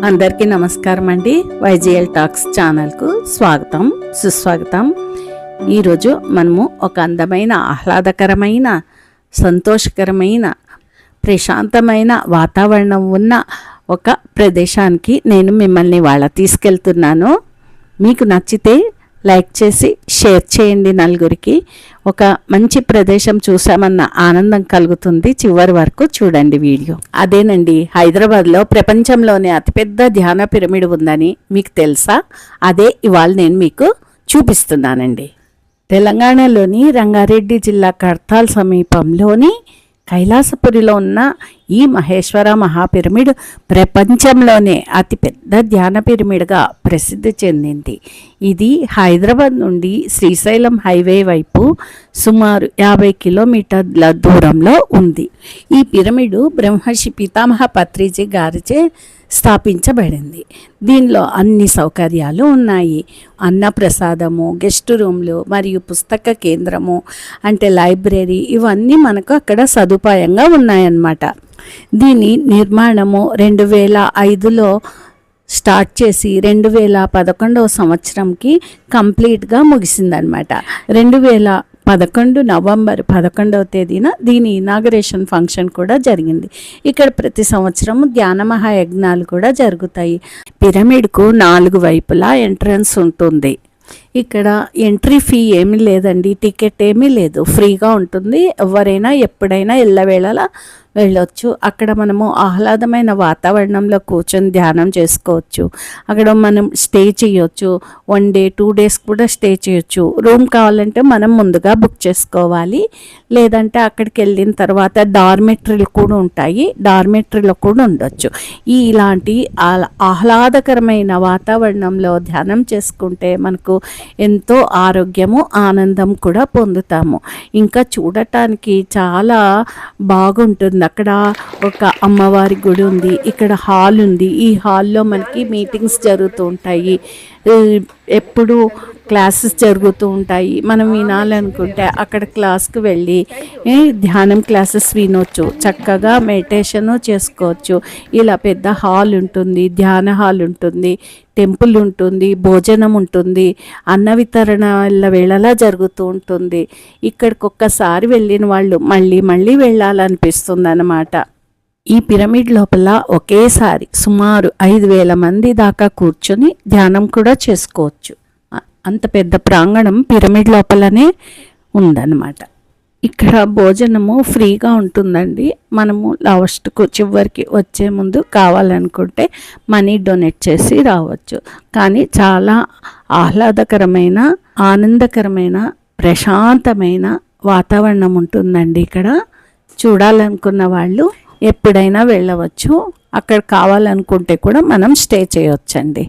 అందరికీ నమస్కారం అండి. వైజిఎల్ టాక్స్ ఛానల్కు స్వాగతం సుస్వాగతం. ఈరోజు మనము ఒక అందమైన ఆహ్లాదకరమైన సంతోషకరమైన ప్రశాంతమైన వాతావరణం ఉన్న ఒక ప్రదేశానికి నేను మిమ్మల్ని తీసుకెళ్తున్నాను. మీకు నచ్చితే లైక్ చేసి షేర్ చేయండి. నలుగురికి ఒక మంచి ప్రదేశం చూసామన్న ఆనందం కలుగుతుంది. చివరి వరకు చూడండి వీడియో. అదేనండి, హైదరాబాద్లో ప్రపంచంలోనే అతిపెద్ద ధ్యాన పిరమిడ్ ఉందని మీకు తెలుసా? అదే ఇవాళ నేను మీకు చూపిస్తున్నానండి. తెలంగాణలోని రంగారెడ్డి జిల్లా కడ్తాల్ సమీపంలోని కైలాసపురిలో ఉన్న ఈ మహేశ్వర మహాపిరమిడ్ ప్రపంచంలోనే అతిపెద్ద ధ్యాన పిరమిడ్గా ప్రసిద్ధి చెందింది. ఇది హైదరాబాద్ నుండి శ్రీశైలం హైవే వైపు సుమారు 50 కిలోమీటర్ల దూరంలో ఉంది. ఈ పిరమిడ్ బ్రహ్మర్షి పితామహ పత్రిజీ గారిచే స్థాపించబడింది. దీనిలో అన్ని సౌకర్యాలు ఉన్నాయి. అన్నప్రసాదము, గెస్ట్ రూమ్లు మరియు పుస్తక కేంద్రము అంటే లైబ్రరీ, ఇవన్నీ మనకు అక్కడ సదుపాయంగా ఉన్నాయన్నమాట. దీని నిర్మాణము 2005లో స్టార్ట్ చేసి 2011వ సంవత్సరంకి కంప్లీట్గా ముగిసిందనమాట. 2011 నవంబర్ 11వ తేదీన దీని ఇనాగరేషన్ ఫంక్షన్ కూడా జరిగింది. ఇక్కడ ప్రతి సంవత్సరం ధ్యాన మహాయజ్ఞాలు కూడా జరుగుతాయి. పిరమిడ్కు 4 వైపులా ఎంట్రన్స్ ఉంటుంది. ఇక్కడ ఎంట్రీ ఫీ ఏమీ లేదండి, టికెట్ ఏమీ లేదు, ఫ్రీగా ఉంటుంది. ఎవరైనా ఎప్పుడైనా ఎల్లవేళలా వెళ్ళొచ్చు. అక్కడ మనము ఆహ్లాదమైన వాతావరణంలో కూర్చొని ధ్యానం చేసుకోవచ్చు. అక్కడ మనం స్టే చేయొచ్చు. 1 డే 2 డేస్ కూడా స్టే చేయొచ్చు. రూమ్ కావాలంటే మనం ముందుగా బుక్ చేసుకోవాలి. లేదంటే అక్కడికి వెళ్ళిన తర్వాత డార్మెటరీలు కూడా ఉంటాయి, డార్మెటరీలో కూడా ఉండొచ్చు. ఇలాంటి ఆహ్లాదకరమైన వాతావరణంలో ధ్యానం చేసుకుంటే మనకు ఎంతో ఆరోగ్యము ఆనందం కూడా పొందుతాము. ఇంకా చూడటానికి చాలా బాగుంటుంది. అక్కడ ఒక అమ్మవారి గుడి ఉంది, ఇక్కడ హాల్ ఉంది. ఈ హాల్లో మనకి మీటింగ్స్ జరుగుతూ ఉంటాయి, ఎప్పుడు క్లాసెస్ జరుగుతూ ఉంటాయి. మనం వినాలనుకుంటే అక్కడ క్లాస్కి వెళ్ళి ధ్యానం క్లాసెస్ వినొచ్చు, చక్కగా మెడిటేషను చేసుకోవచ్చు. ఇలా పెద్ద హాల్ ఉంటుంది, ధ్యాన హాల్ ఉంటుంది, టెంపుల్ ఉంటుంది, భోజనం ఉంటుంది, అన్న వితరణ వేళలా జరుగుతూ ఉంటుంది. ఇక్కడికి ఒక్కసారి వెళ్ళిన వాళ్ళు మళ్ళీ మళ్ళీ వెళ్ళాలనిపిస్తుంది అన్నమాట. ఈ పిరమిడ్ లోపల ఒకేసారి సుమారు 5,000 మంది దాకా కూర్చొని ధ్యానం కూడా చేసుకోవచ్చు. అంత పెద్ద ప్రాంగణం పిరమిడ్ లోపలనే ఉందన్నమాట. ఇక్కడ భోజనము ఫ్రీగా ఉంటుందండి. మనము లాస్ట్కు చివరికి వచ్చే ముందు కావాలనుకుంటే మనీ డొనేట్ చేసి రావచ్చు. కానీ చాలా ఆహ్లాదకరమైన ఆనందకరమైన ప్రశాంతమైన వాతావరణం ఉంటుందండి. ఇక్కడ చూడాలనుకున్న వాళ్ళు ఎప్పుడైనా వెళ్ళవచ్చు. అక్కడ కావాలనుకుంటే కూడా మనం స్టే చేయొచ్చండి.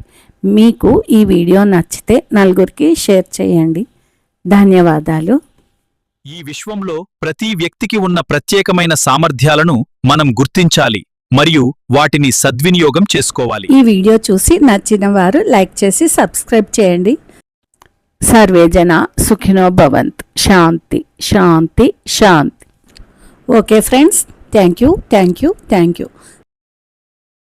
మీకు ఈ వీడియో నచ్చితే నలుగురికి షేర్ చేయండి. ధన్యవాదాలు. ఈ విశ్వంలో ప్రతి వ్యక్తికి ఉన్న ప్రత్యేకమైన సామర్థ్యాలను మనం గుర్తించాలి మరియు వాటిని సద్వినియోగం చేసుకోవాలి. ఈ వీడియో చూసి నచ్చిన వారు లైక్ చేసి సబ్స్క్రైబ్ చేయండి. సర్వే జన సుఖినో భవంతు. శాంతి శాంతి శాంతి. Okay friends, thank you.